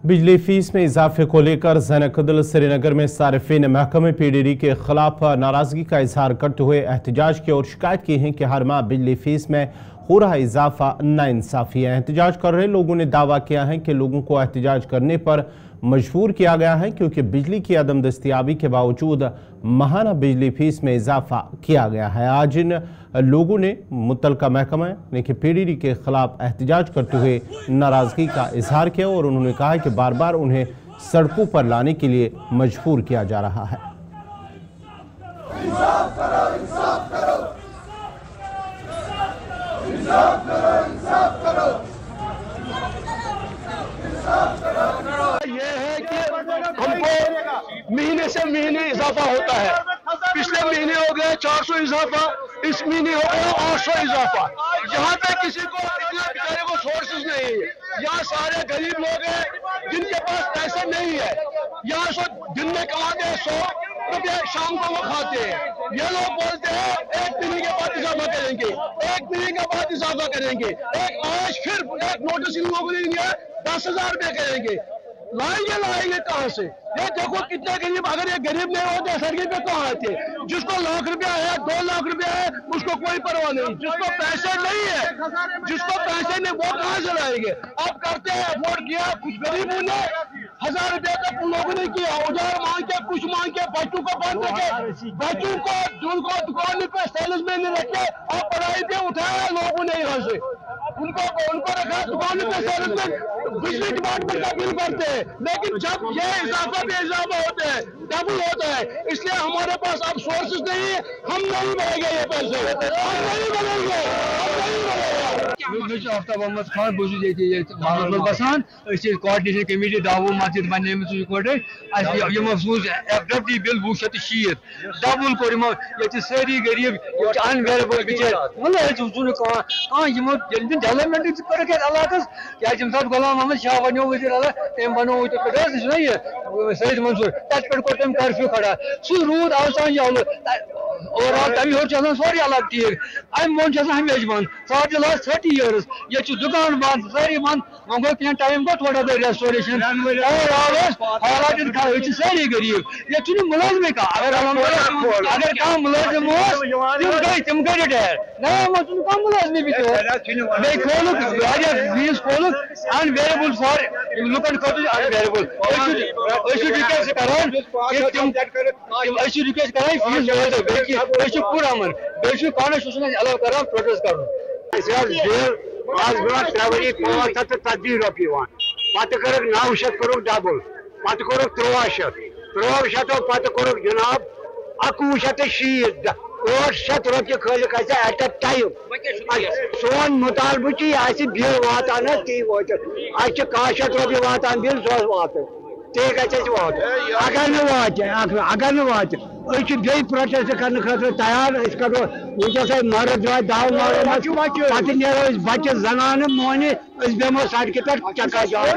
बिजली फीस में इजाफे को लेकर ज़ैनब श्रीनगर में सारिफिन महकमे PDD के खिलाफ नाराजगी का इजहार करते हुए एहतजाज की और शिकायत की है कि हर माह बिजली फीस में हो रहा इजाफा नाइंसाफी है। एहतजाज कर रहे लोगों ने दावा किया है कि लोगों को एहतजाज करने पर मजबूर किया गया है क्योंकि बिजली की अदम दस्तियाबी के बावजूद माहाना बिजली फीस में इजाफा किया गया है। आज इन लोगों ने मुतलका महकमा यानी कि PDD के खिलाफ एहतजाज करते हुए नाराजगी का इजहार किया और उन्होंने कहा कि बार बार उन्हें सड़कों पर लाने के लिए मजबूर किया जा रहा है। इंसाफ करो, इंसाफ करो, इंसाफ करो, इंसाफ करो, इंसाफ करो। ये है कि हमको महीने से महीने इजाफा होता है। पिछले महीने हो गए 400 इजाफा, इस महीने हो गया 800 इजाफा। यहाँ पे किसी को इतने बेचारे को सोर्सेज नहीं है। यहाँ सारे गरीब लोग हैं जिनके पास पैसे नहीं है। यहाँ सो दिन में कमाते हैं 100 रुपये, शाम को वो खाते हैं। ये लोग बोलते हैं 1 महीने के बाद इजाफा करेंगे, 1 महीने के बाद इजाफा करेंगे। आज फिर एक नोटिस इन लोगों ने दिया 10,000 रुपये करेंगे। लाएंगे कहाँ से? ये देखो कितने गरीब, अगर ये गरीब नहीं होते सड़क पे कहाँ आते? जिसको लाख रुपया है, 2 लाख रुपया है, उसको कोई परवाह नहीं। जिसको पैसे नहीं है, जिसको पैसे नहीं, वो कहाँ से लाएंगे? अब करते हैं, वोट किया, कुछ गरीबों ने 1000 रुपया तक उन लोगों ने किया, उधार मांग के, कुछ मांग के, बच्चों को बंद रखे, बच्चों को जिनको दुकान पे सेल्स में नहीं रखे, और पढ़ाई पे उठाया लोगों ने यहाँ से, उनको रखा दुकान पे सेल्स में, बिजली डिपार्टमेंट का बिल भरते हैं। लेकिन जब ये इजाफा पे इजाफा होता है, डबल होता है, इसलिए हमारे पास अब सोर्सेज नहीं है। हम नहीं भरेंगे ये पैसे, हम नहीं भरेंगे, हम नहीं भरेंगे। आफ्ताब अहमद खान बस बसान कोऑर्डिनेशन कमेटी दावो मस्जिद बने महसूस एफडी बिल 260 डबल कोर सारी गरीब अनवेरेबल बिचार मतलब डेवलपमेंट इलाकस क्या गुलाम अहमद शाह बनो वजीर अला तम बनो सईद मंसूर तथ पे कोर तम कर्फ्यू खड़ा सह रूद आसान ओवरऑल तमी हो सोरी अलग ठीक अम वो हमेशा बंद फॉर द लास्ट 30 years ये दुकान बंद सारी बंद वो गो क्या टाइम गो थोड़ा बहुत रेस्टोरेशन हालात सारी गरीब ये मुलाजमे का अगर कह मुलाजिम तम कर रिटायर ना कह मुलाजमी भी बे खोल फीस खोल अनवेरेबल फॉर लुकन खुद अनवेरेबल रिक्वेस्ट फीस पूरा अमन बे कॉन्स्टिट्यूशन अलाउ कर प्रोटेस्ट कर आज ब्रोह 3 वरी 570 रुपये पत कर 900 कोर डबल पत कोर 1300 पत कोर जनाब 2160 800 रुपये खाली एट अ टाइम सोन मुतालबह बिल वातान ती वात 100 रुपये वातान बिल सो वात ती वात अगर न वात बे प्रोटेस्ट करने खतर तैयार करो वस मर्द द्राय दाव पे नो बच्चे जनान मोहनी बेमो सड़क पे चक्का जाम।